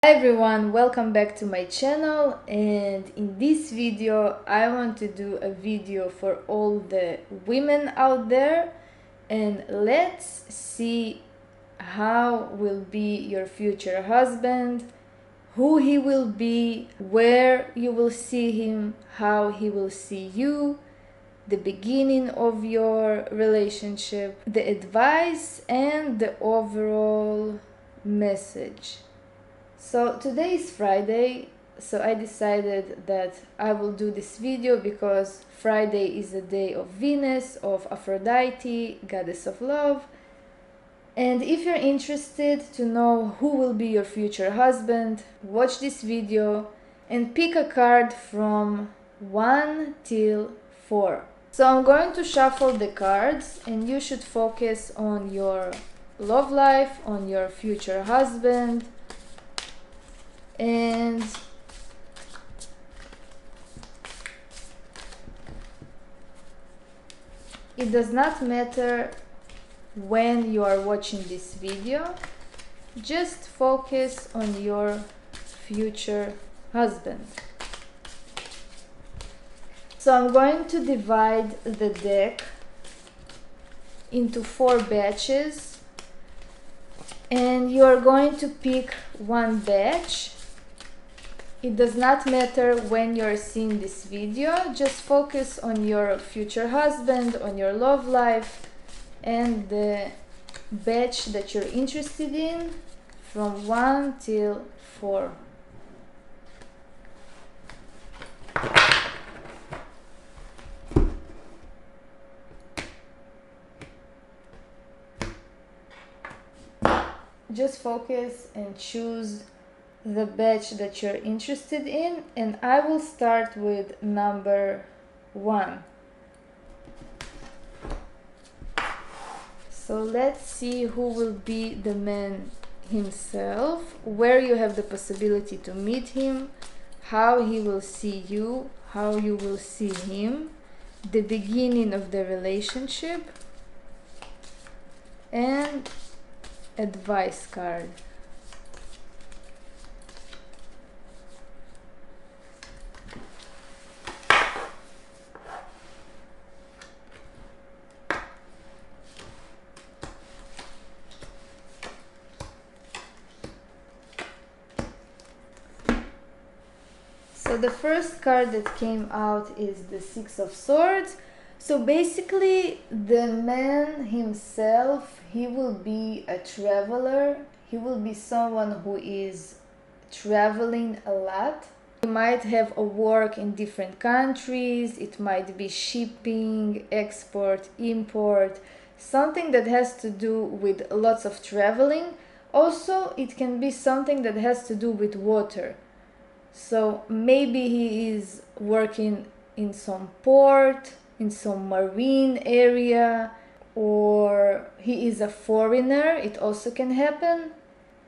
Hi everyone, welcome back to my channel, and in this video I want to do a video for all the women out there, and let's see how will be your future husband, who he will be, where you will see him, how he will see you, the beginning of your relationship, the advice and the overall message. So today is Friday, so I decided that I will do this video because Friday is the day of Venus, of Aphrodite, goddess of love. And if you're interested to know who will be your future husband, watch this video and pick a card from 1 till 4. So I'm going to shuffle the cards and you should focus on your love life, on your future husband, and it does not matter when you are watching this video, just focus on your future husband. So I'm going to divide the deck into 4 batches, and you are going to pick one batch. It does not matter when you're seeing this video, just focus on your future husband, on your love life, and the batch that you're interested in from 1 till 4. Just focus and choose the batch that you're interested in, and I will start with number 1. So let's see who will be the man himself, where you have the possibility to meet him, how he will see you, how you will see him, the beginning of the relationship, and advice card. So the first card that came out is the Six of Swords. So basically the man himself, he will be a traveler. He will be someone who is traveling a lot. He might have a work in different countries. It might be shipping, export, import, something that has to do with lots of traveling. Also, it can be something that has to do with water. So maybe he is working in some port, in some marine area, or he is a foreigner, it also can happen.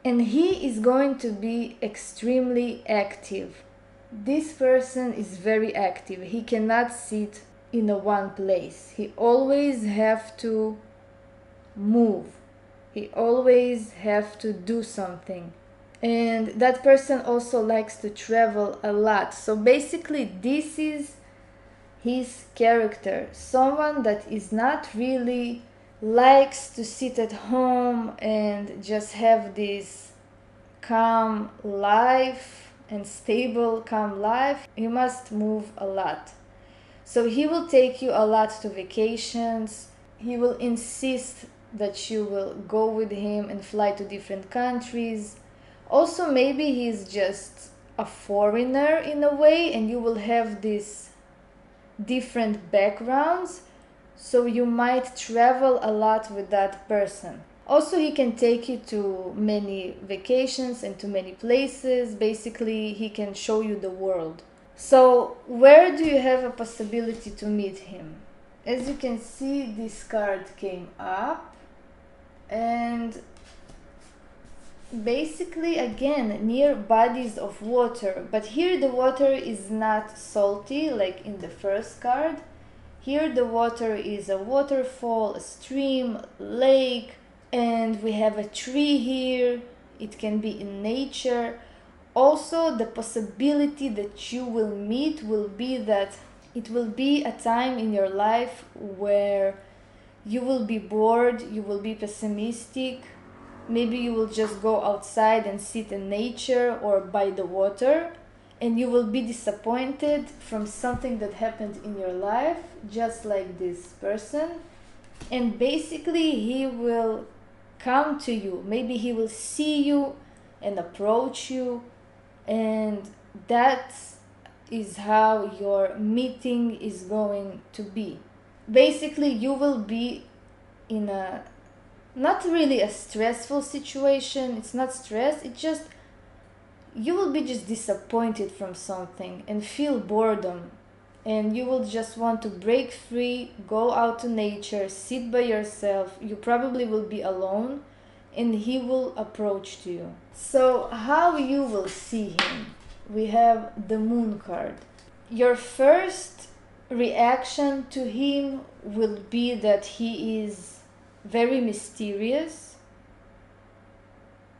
And he is going to be extremely active. This person is very active. He cannot sit in a one place. He always have to move. He always have to do something. And that person also likes to travel a lot. So basically this is his character, someone that is not really likes to sit at home and just have this calm life and stable calm life. He must move a lot. So he will take you a lot to vacations. He will insist that you will go with him and fly to different countries. Also, maybe he's just a foreigner in a way, and you will have these different backgrounds, so you might travel a lot with that person. Also, he can take you to many vacations and to many places. Basically, he can show you the world. So, where do you have a possibility to meet him? As you can see, this card came up, and basically again near bodies of water, but here the water is not salty like in the first card. Here the water is a waterfall, a stream, lake, and we have a tree here. It can be in nature. Also, the possibility that you will meet will be that it will be a time in your life where you will be bored, you will be pessimistic. Maybe you will just go outside and sit in nature or by the water, and you will be disappointed from something that happened in your life, just like this person. And basically, he will come to you. Maybe he will see you and approach you, and that is how your meeting is going to be. Basically, you will be in a not really a stressful situation. It's not stress, it's just you will be just disappointed from something and feel boredom, and you will just want to break free, go out to nature, sit by yourself. You probably will be alone, and he will approach to you. So how you will see him? We have the Moon card. Your first reaction to him will be that he is very mysterious.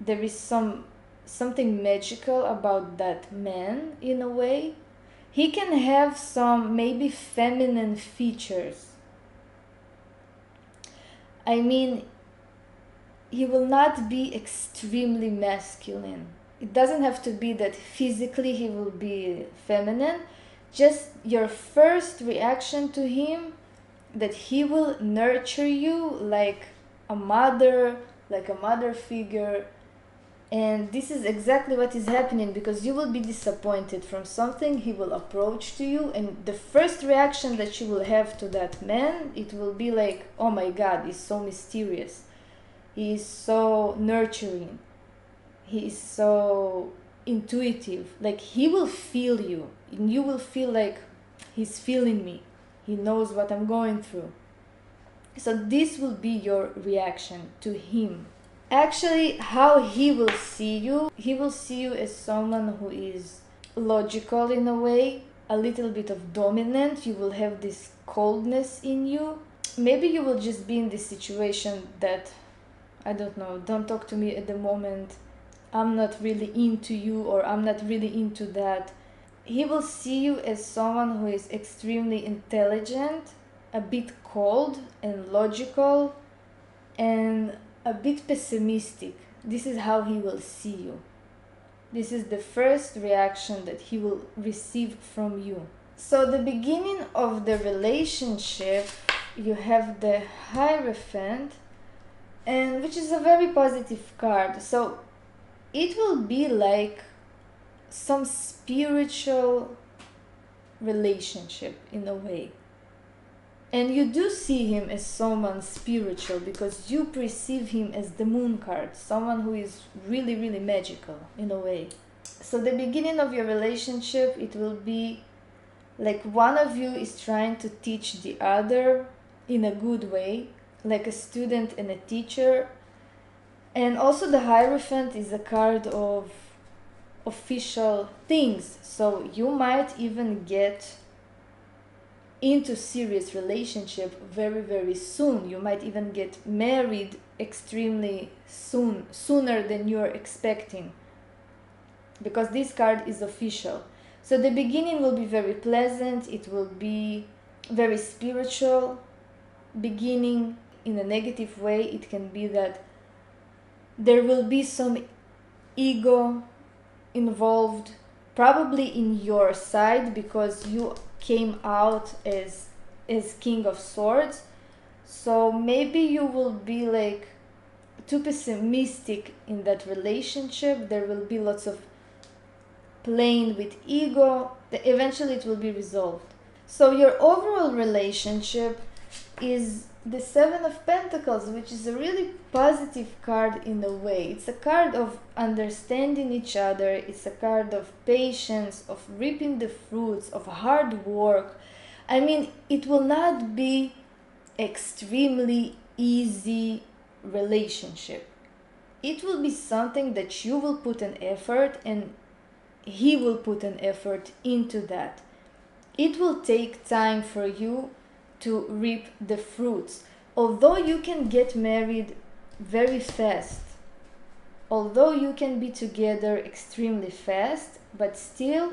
There is something magical about that man in a way. He can have some maybe feminine features. I mean, he will not be extremely masculine. It doesn't have to be that physically he will be feminine. Just your first reaction to him, that he will nurture you like a mother figure. And this is exactly what is happening, because you will be disappointed from something. He will approach to you, and the first reaction that you will have to that man, it will be like, oh my god, he's so mysterious, he is so nurturing, he is so intuitive. Like, he will feel you, and you will feel like he's feeling me, he knows what I'm going through. So this will be your reaction to him. Actually, how he will see you as someone who is logical in a way, a little bit of dominant. You will have this coldness in you. Maybe you will just be in this situation that, I don't know, don't talk to me at the moment, I'm not really into you, or I'm not really into that. He will see you as someone who is extremely intelligent, a bit cold and logical, and a bit pessimistic. This is how he will see you. This is the first reaction that he will receive from you. So the beginning of the relationship, you have the Hierophant, and which is a very positive card. So it will be like some spiritual relationship in a way. And you do see him as someone spiritual, because you perceive him as the Moon card, someone who is really, really magical in a way. So the beginning of your relationship, it will be like one of you is trying to teach the other in a good way, like a student and a teacher. And also the Hierophant is a card of official things. So you might even get into serious relationship very, very soon. You might even get married extremely soon, sooner than you're expecting, because this card is official. So the beginning will be very pleasant, it will be very spiritual. Beginning in a negative way, it can be that there will be some ego involved, probably in your side, because you came out as King of Swords. So maybe you will be like too pessimistic in that relationship. There will be lots of playing with ego. Eventually it will be resolved. So your overall relationship is the Seven of Pentacles, which is a really positive card in a way. It's a card of understanding each other. It's a card of patience, of reaping the fruits, of hard work. I mean, it will not be extremely easy relationship. It will be something that you will put an effort, and he will put an effort into that. It will take time for you to reap the fruits. Although you can get married very fast, although you can be together extremely fast, but still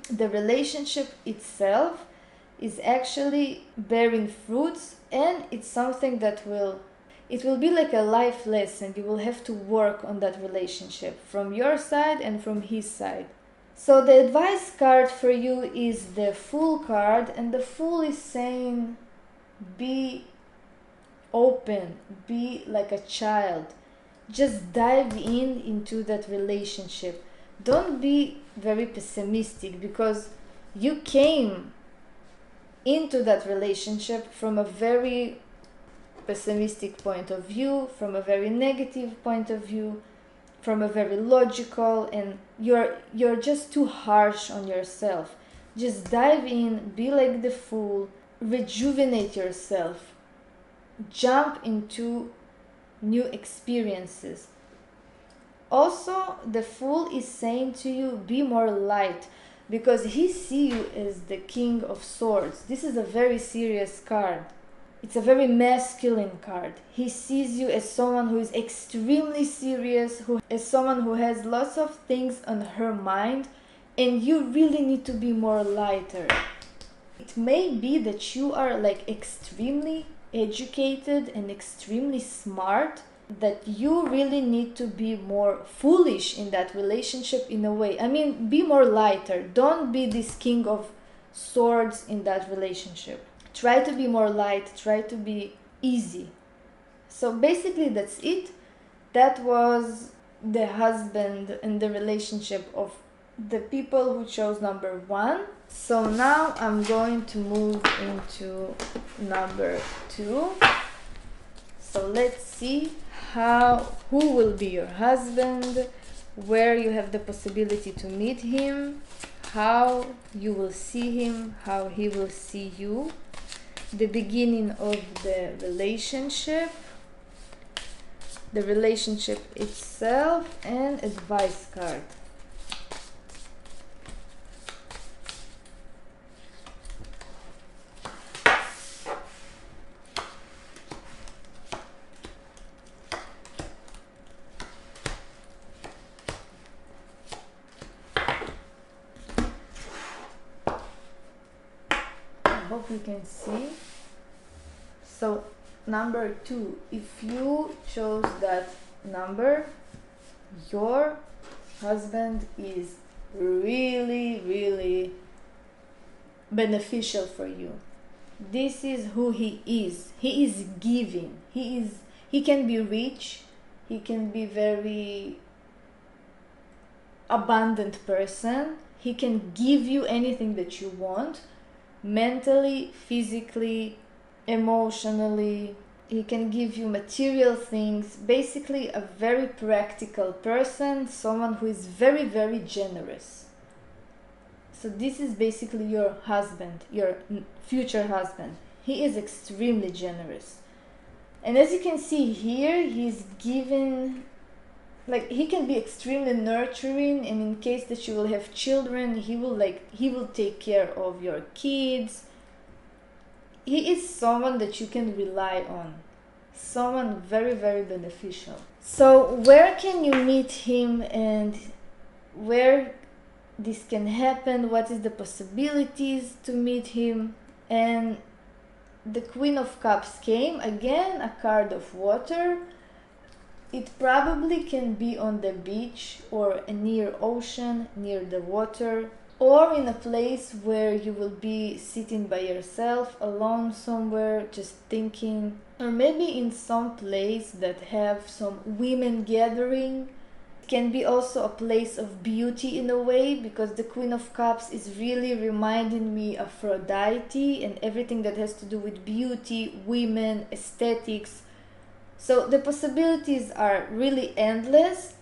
the relationship itself is actually bearing fruits, and it's something that will be like a life lesson. You will have to work on that relationship from your side and from his side. So the advice card for you is the Fool card, and the Fool is saying be open, be like a child, just dive into that relationship. Don't be very pessimistic, because you came into that relationship from a very pessimistic point of view, from a very negative point of view, from a very logical, and you're just too harsh on yourself. Just dive in, be like the Fool, rejuvenate yourself, jump into new experiences. Also, the Fool is saying to you, be more light, because he sees you as the King of Swords. This is a very serious card. It's a very masculine card. He sees you as someone who is extremely serious, as someone who has lots of things on her mind, and you really need to be more lighter. It may be that you are like extremely educated and extremely smart, that you really need to be more foolish in that relationship in a way. I mean, be more lighter. Don't be this King of Swords in that relationship. Try to be more light, try to be easy. So basically that's it. That was the husband and the relationship of the people who chose number 1. So now I'm going to move into number 2. So let's see who will be your husband, where you have the possibility to meet him, how you will see him, how he will see you, the beginning of the relationship itself, and advice card. I hope you can see. So number 2, if you chose that number, your husband is really beneficial for you. This is who he is. He is giving. He can be rich. He can be very abundant person. He can give you anything that you want, mentally, physically, emotionally. He can give you material things. Basically a very practical person, someone who is very generous. So this is basically your husband, your future husband. He is extremely generous, and as you can see here, he's given, like, he can be extremely nurturing, and in case that you will have children, he will take care of your kids. He is someone that you can rely on, someone very beneficial. So where can you meet him, and where this can happen? What is the possibilities to meet him? And the Queen of Cups came again, a card of water. It probably can be on the beach or near ocean, near the water, or in a place where you will be sitting by yourself, alone somewhere, just thinking, or maybe in some place that have some women gathering. It can be also a place of beauty in a way, because the Queen of Cups is really reminding me of Aphrodite and everything that has to do with beauty, women, aesthetics. So the possibilities are really endless.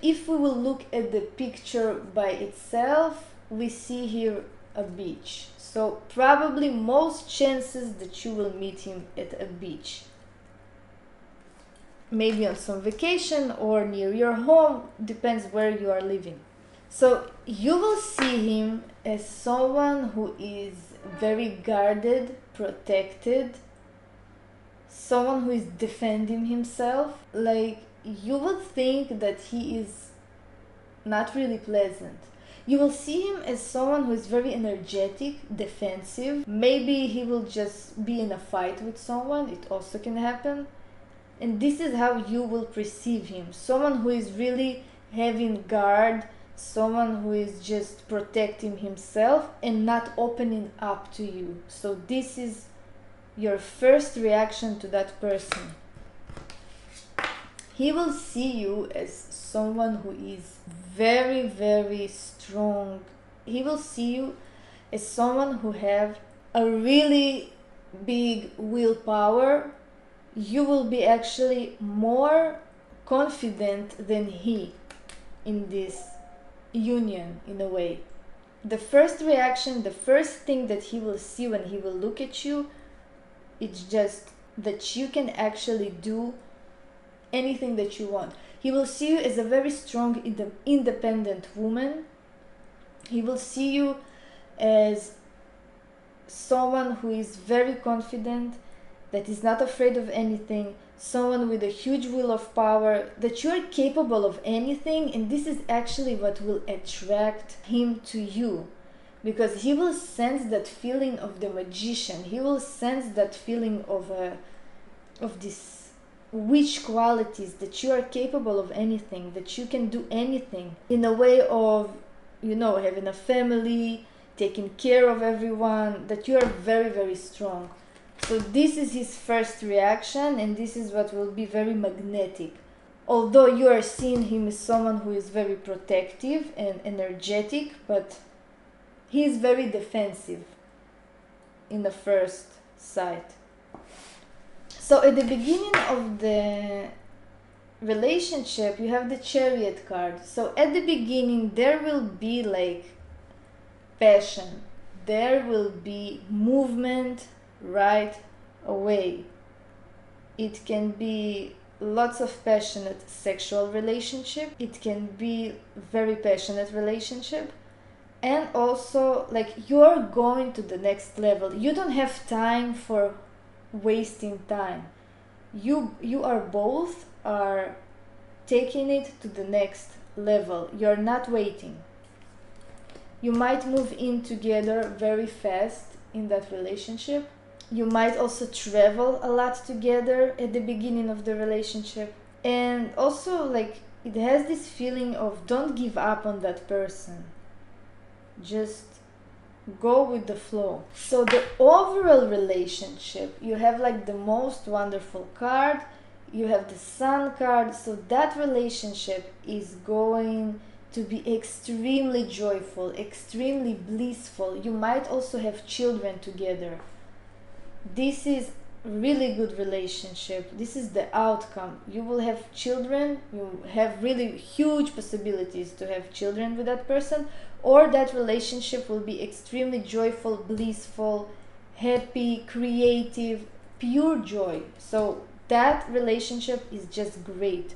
If we will look at the picture by itself, we see here a beach. So probably most chances that you will meet him at a beach. Maybe on some vacation or near your home, depends where you are living. So you will see him as someone who is very guarded, protected, someone who is defending himself. Like, you will think that he is not really pleasant. You will see him as someone who is very energetic, defensive. Maybe he will just be in a fight with someone, it also can happen. And this is how you will perceive him. Someone who is really having guard, someone who is just protecting himself and not opening up to you. So this is your first reaction to that person. He will see you as someone who is very, very strong. He will see you as someone who have a really big willpower. You will be actually more confident than he in this union, in a way. The first reaction, the first thing that he will see when he will look at you, it's just that you can actually do anything that you want. He will see you as a very strong, independent woman. He will see you as someone who is very confident, that is not afraid of anything, someone with a huge will of power, that you are capable of anything, and this is actually what will attract him to you. Because he will sense that feeling of the magician. He will sense that feeling of this witch qualities, that you are capable of anything, that you can do anything, in a way of, you know, having a family, taking care of everyone, that you are very, very strong. So this is his first reaction, and this is what will be very magnetic. Although you are seeing him as someone who is very protective and energetic, but he is very defensive in the first sight. So at the beginning of the relationship, you have the Chariot card. So at the beginning, there will be like passion. There will be movement right away. It can be lots of passionate sexual relationship. It can be very passionate relationship. And also, like, you're going to the next level. You don't have time for wasting time. You are both are taking it to the next level. You're not waiting. You might move in together very fast in that relationship. You might also travel a lot together at the beginning of the relationship. And also, like, it has this feeling of don't give up on that person. Just go with the flow. So the overall relationship, you have like the most wonderful card. You have the Sun card. So that relationship is going to be extremely joyful, extremely blissful. You might also have children together. This is really good relationship. This is the outcome. You will have children. You have really huge possibilities to have children with that person, or that relationship will be extremely joyful, blissful, happy, creative, pure joy. So that relationship is just great.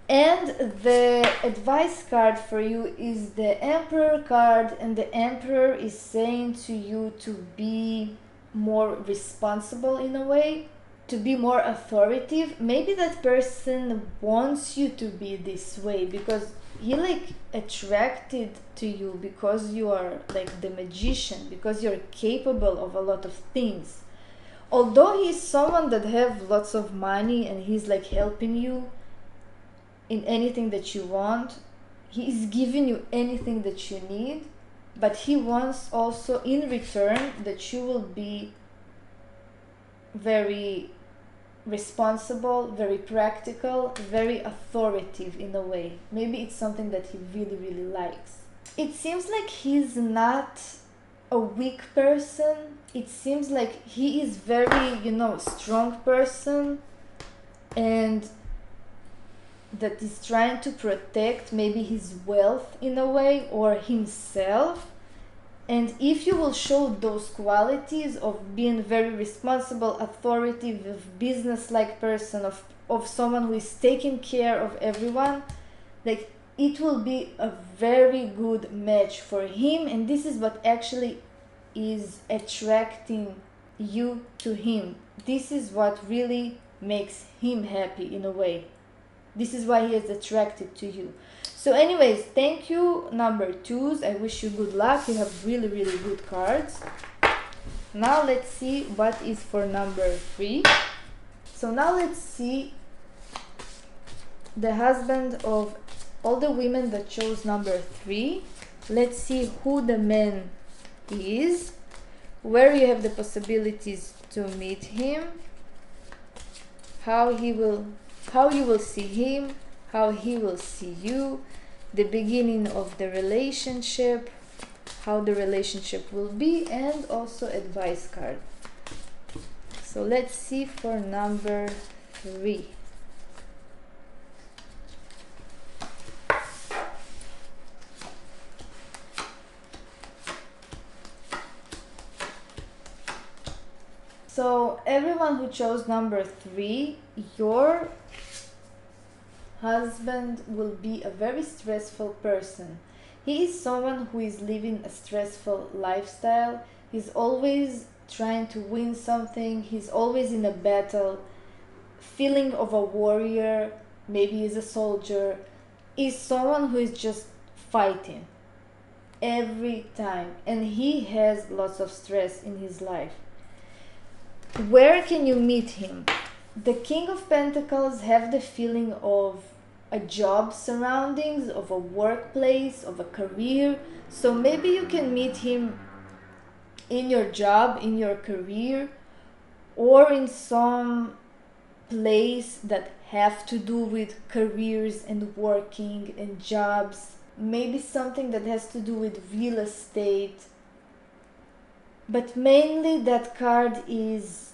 And the advice card for you is the Emperor card, and the Emperor is saying to you to be more responsible in a way, to be more authoritative. Maybe that person wants you to be this way because he like attracted to you because you are like the magician, because you're capable of a lot of things. Although he's someone that have lots of money and he's like helping you in anything that you want, he is giving you anything that you need, but he wants also in return that you will be very responsible, very practical, very authoritative in a way. Maybe it's something that he really, really likes. It seems like he's not a weak person. It seems like he is very, you know, strong person, and that is trying to protect maybe his wealth in a way, or himself. And if you will show those qualities of being very responsible, authoritative, business-like person, of someone who is taking care of everyone, like, it will be a very good match for him. And this is what actually is attracting you to him. This is what really makes him happy in a way. This is why he is attracted to you. So anyways, thank you, number twos. I wish you good luck. You have really, really good cards. Now let's see what is for number three. So now let's see the husband of all the women that chose number three. Let's see who the man is, where you have the possibilities to meet him, how you will see him, how he will see you, the beginning of the relationship, how the relationship will be, and also advice card. So let's see for number three. So everyone who chose number three, your husband will be a very stressful person. He is someone who is living a stressful lifestyle. He's always trying to win something. He's always in a battle. Feeling of a warrior, maybe he's a soldier. Is someone who is just fighting every time. And he has lots of stress in his life. Where can you meet him? The King of Pentacles have the feeling of a job surroundings, of a workplace, of a career. So maybe you can meet him in your job, in your career, or in some place that have to do with careers and working and jobs. Maybe something that has to do with real estate. But mainly that card is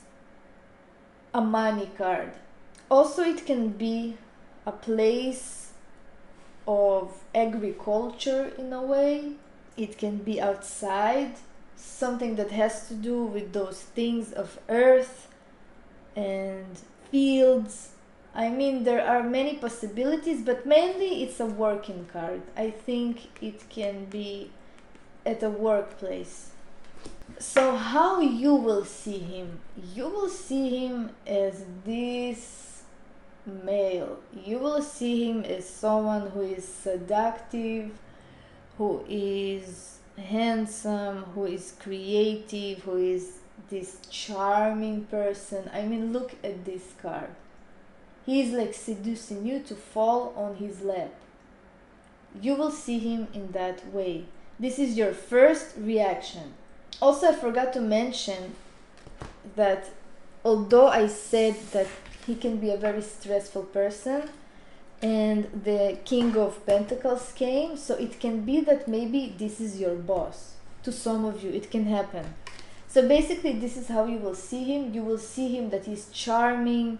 a money card. Also, it can be a place of agriculture in a way. It can be outside, something that has to do with those things of earth and fields. I mean, there are many possibilities, but mainly it's a working card. I think it can be at a workplace. So how you will see him? You will see him as this male. You will see him as someone who is seductive, who is handsome, who is creative, who is this charming person. I mean, look at this card. He is like seducing you to fall on his lap. You will see him in that way. This is your first reaction. Also, I forgot to mention that although I said that he can be a very stressful person and the King of Pentacles came, so it can be that maybe this is your boss. To some of you, it can happen. So basically, this is how you will see him. You will see him that he's charming.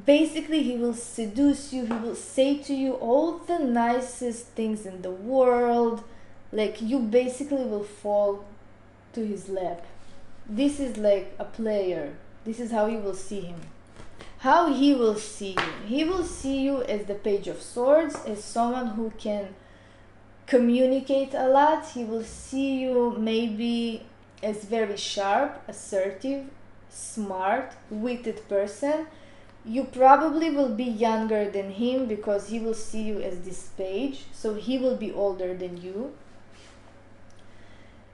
Basically, he will seduce you. He will say to you all the nicest things in the world. Like, you basically will fall to his lap. This is like a player. This is how you will see him. How he will see you? He will see you as the Page of Swords, as someone who can communicate a lot. He will see you maybe as very sharp, assertive, smart, witted person. You probably will be younger than him because he will see you as this page, so he will be older than you.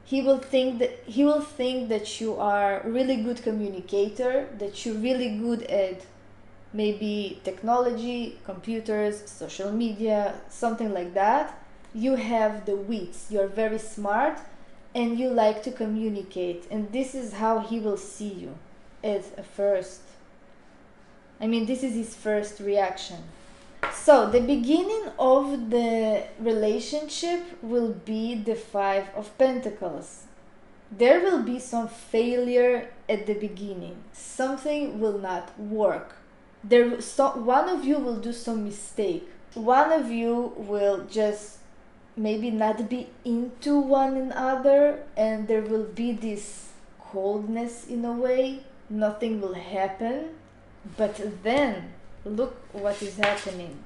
He will think that you are a really good communicator, that you're really good at maybe technology, computers, social media, something like that. You have the wits, you're very smart, and you like to communicate. And this is how he will see you as a first. I mean, this is his first reaction. So the beginning of the relationship will be the Five of Pentacles. There will be some failure at the beginning. Something will not work. One of you will do some mistake. One of you will just maybe not be into one another, and there will be this coldness in a way. Nothing will happen. But then, look what is happening.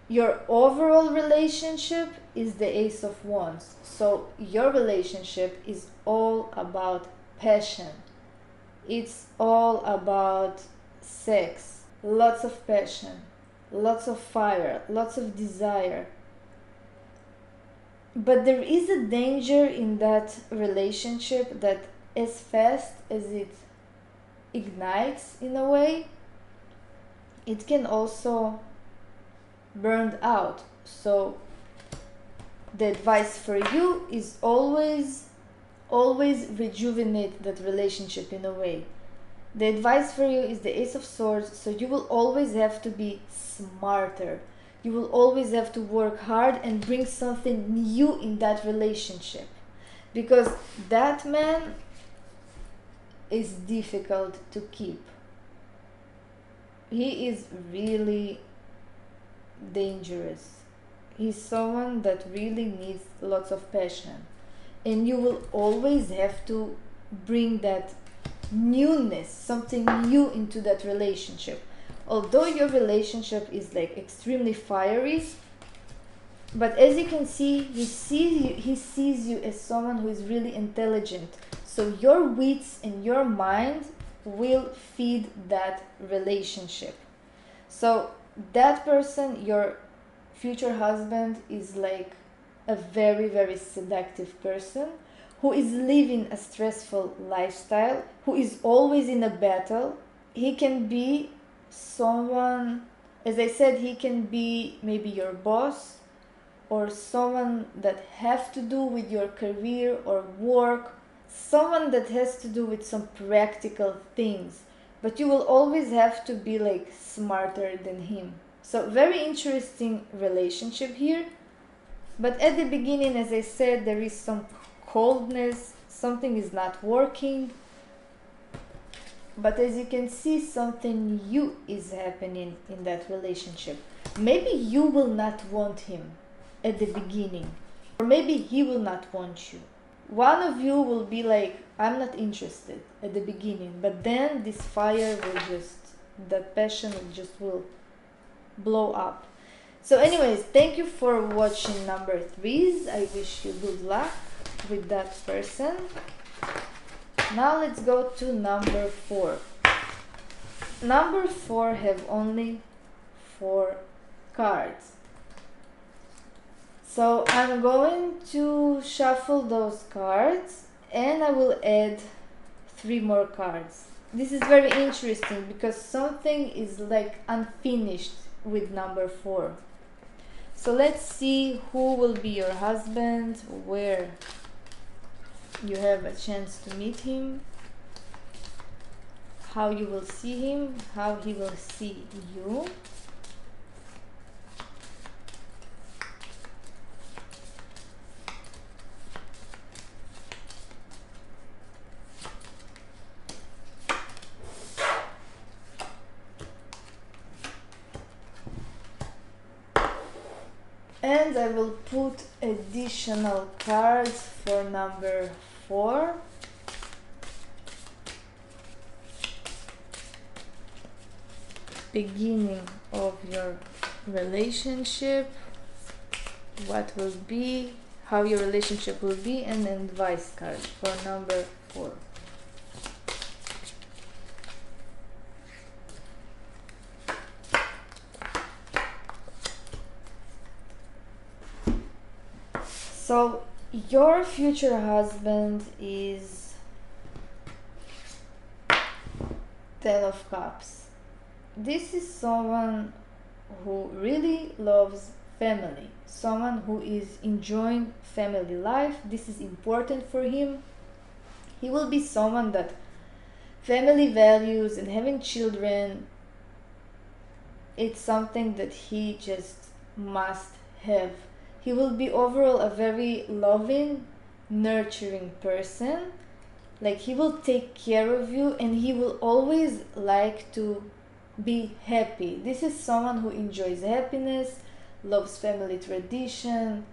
Your overall relationship is the Ace of Wands. So your relationship is all about passion. It's all about sex. Lots of passion. lots of fire, lots of desire. But there is a danger in that relationship that as fast as it ignites in a way, it can also burn out. So the advice for you is always rejuvenate that relationship in a way. The advice for you is the Ace of Swords, so you will always have to be smarter. You will always have to work hard and bring something new in that relationship. Because that man is difficult to keep. He is really dangerous. He's someone that really needs lots of passion. And you will always have to bring that newness, something new into that relationship. Although your relationship is like extremely fiery, but as you can see, he sees you as someone who is really intelligent. So your wits and your mind will feed that relationship. So that person, your future husband, is like a very, very seductive person who is living a stressful lifestyle, who is always in a battle. He can be someone, as I said, he can be maybe your boss or someone that have to do with your career or work, someone that has to do with some practical things, but you will always have to be like smarter than him. So very interesting relationship here. But at the beginning, as I said, there is some coldness, something is not working. But as you can see, something new is happening in that relationship. Maybe you will not want him at the beginning, or maybe he will not want you. One of you will be like, I'm not interested at the beginning, but then this fire will just, that passion will blow up. So anyways, thank you for watching number 3s. I wish you good luck with that person. Now let's go to number 4. Number 4 have only 4 cards. So I'm going to shuffle those cards and I will add 3 more cards. This is very interesting because something is like unfinished with number 4. So let's see who will be your husband, where you have a chance to meet him, how you will see him, how he will see you. And I will put additional cards for number 4. Beginning of your relationship, what will be, how your relationship will be, and an advice card for number 4. So your future husband is 10 of Cups. This is someone who really loves family, someone who is enjoying family life. This is important for him. He will be someone that family values, and having children, it's something that he just must have. He will be overall a very loving, nurturing person. Like, he will take care of you and he will always like to be happy. This is someone who enjoys happiness, loves family tradition,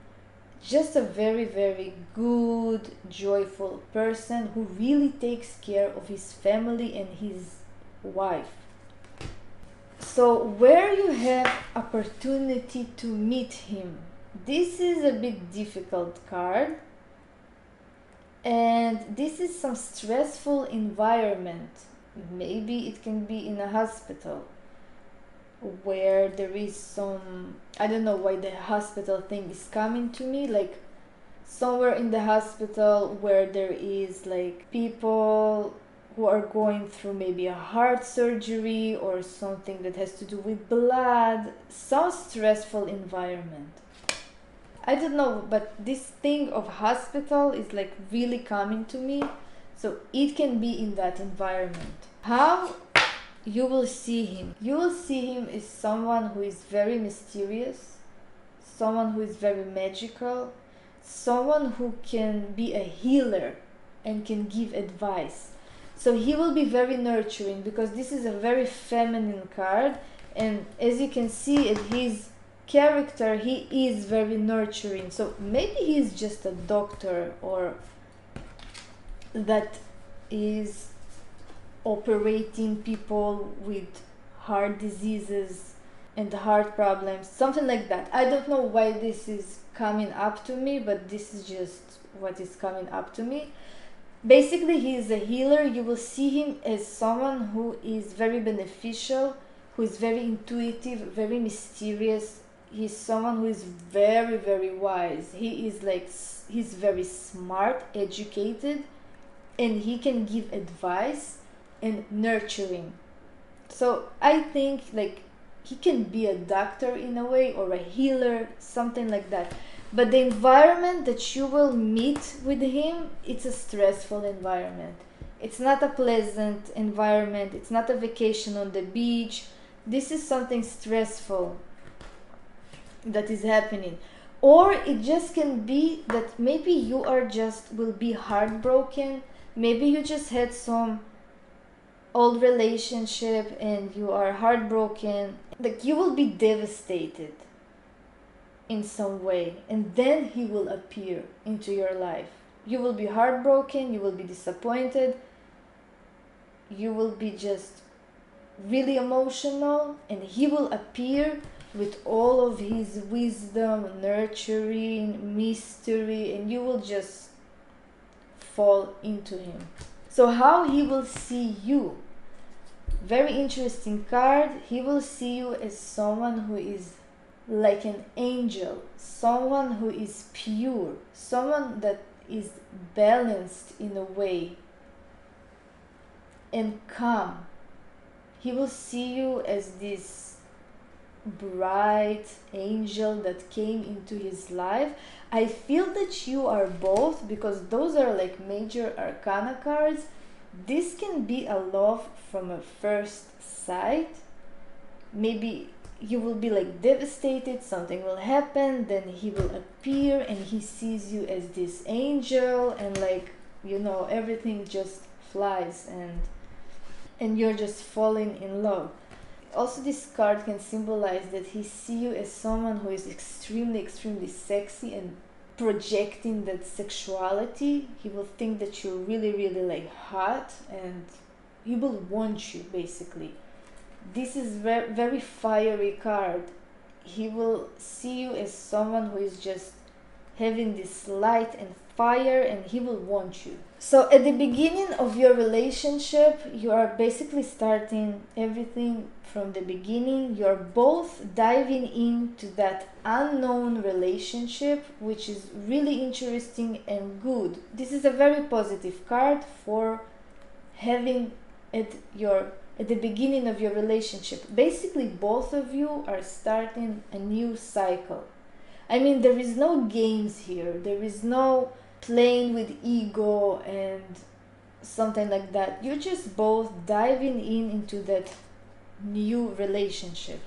just a very, very good, joyful person who really takes care of his family and his wife. So where you have opportunity to meet him, this is a bit difficult card, and this is some stressful environment. Maybe it can be in a hospital. where there is some, I don't know why the hospital thing is coming to me, like somewhere in the hospital where there is like people who are going through maybe a heart surgery or something that has to do with blood, some stressful environment. I don't know, but this thing of hospital is like really coming to me, so it can be in that environment. How you will see him? You will see him as someone who is very mysterious, someone who is very magical, someone who can be a healer and can give advice. So he will be very nurturing because this is a very feminine card, and as you can see at his character, he is very nurturing. So maybe he is just a doctor, or that is operating people with heart diseases and heart problems, something like that. I don't know why this is coming up to me, but this is just what is coming up to me. Basically, he is a healer. You will see him as someone who is very beneficial, who is very intuitive, very mysterious. He's someone who is very, very wise. He's very smart, educated, and he can give advice and nurturing. So I think like he can be a doctor in a way, or a healer, something like that. But the environment that you will meet with him, it's a stressful environment. It's not a pleasant environment. It's not a vacation on the beach. This is something stressful that is happening. Or it just can be that maybe you will be heartbroken. Maybe you just had some old relationship and you are heartbroken. Like you will be devastated in some way, and then he will appear into your life. You will be heartbroken, you will be disappointed, you will be just really emotional, and he will appear with all of his wisdom, nurturing, mystery, and you will just fall into him. So how he will see you? Very interesting card. He will see you as someone who is like an angel, someone who is pure, someone that is balanced in a way and calm. He will see you as this bright angel that came into his life. I feel that you are both, because those are like major arcana cards. This can be a love from a first sight. Maybe you will be like devastated, something will happen, then he will appear and he sees you as this angel, and like, you know, everything just flies and you're just falling in love. Also, this card can symbolize that he sees you as someone who is extremely, extremely sexy and projecting that sexuality. He will think that you're really, really like hot, and he will want you basically. This is very, very fiery card. He will see you as someone who is just having this light and fire, and he will want you. So at the beginning of your relationship, you are basically starting everything from the beginning. You're both diving into that unknown relationship, which is really interesting and good. This is a very positive card for having at the beginning of your relationship. Basically, both of you are starting a new cycle. I mean, there is no games here. There is no playing with ego and something like that. You're just both diving into that new relationship.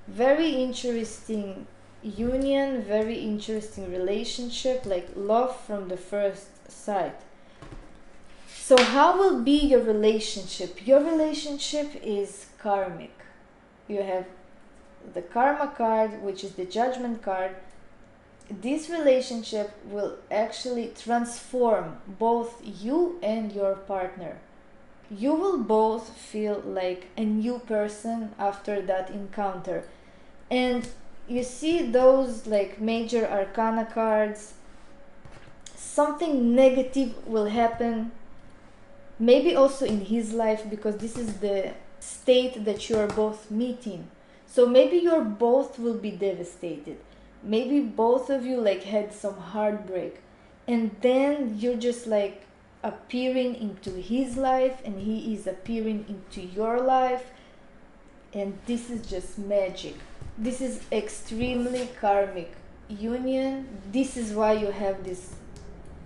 Very interesting union, very interesting relationship, like love from the first sight. So how will be your relationship? Your relationship is karmic. You have the karma card, which is the judgment card. This relationship will actually transform both you and your partner. You will both feel like a new person after that encounter. And you see those like major arcana cards, something negative will happen, maybe also in his life, because this is the state that you are both meeting. So maybe you're both will be devastated. Maybe both of you like had some heartbreak, and then you're just like appearing into his life and he is appearing into your life, and this is just magic. This is extremely karmic union. This is why you have this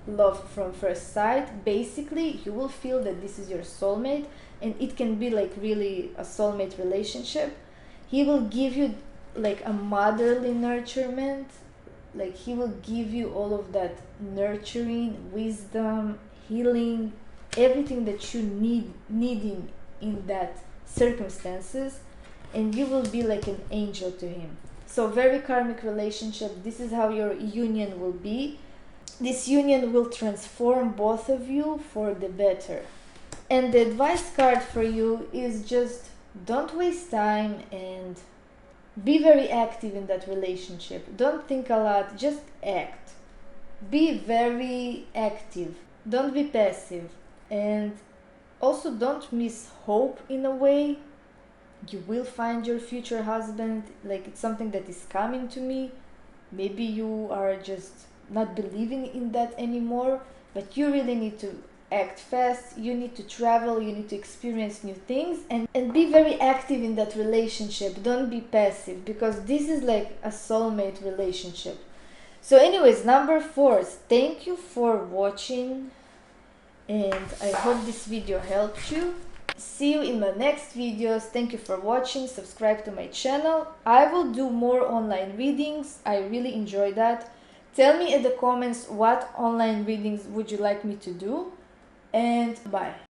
love from first sight. Basically, you will feel that this is your soulmate, and it can be like really a soulmate relationship. He will give you like a motherly nurturement, like he will give you all of that nurturing, wisdom, healing, everything that you needing in that circumstances, and you will be like an angel to him. So very karmic relationship. This is how your union will be. This union will transform both of you for the better. And the advice card for you is just don't waste time and be very active in that relationship. Don't think a lot, just act. Be very active. Don't be passive. And also don't miss hope in a way. You will find your future husband, like it's something that is coming to me. Maybe you are just not believing in that anymore, but you really need to act fast. You need to travel, you need to experience new things, and be very active in that relationship. Don't be passive, because this is like a soulmate relationship. So anyways, number 4, thank you for watching, and I hope this video helped you. See you in my next videos. Thank you for watching. Subscribe to my channel. I will do more online readings. I really enjoy that. Tell me in the comments what online readings would you like me to do, and bye.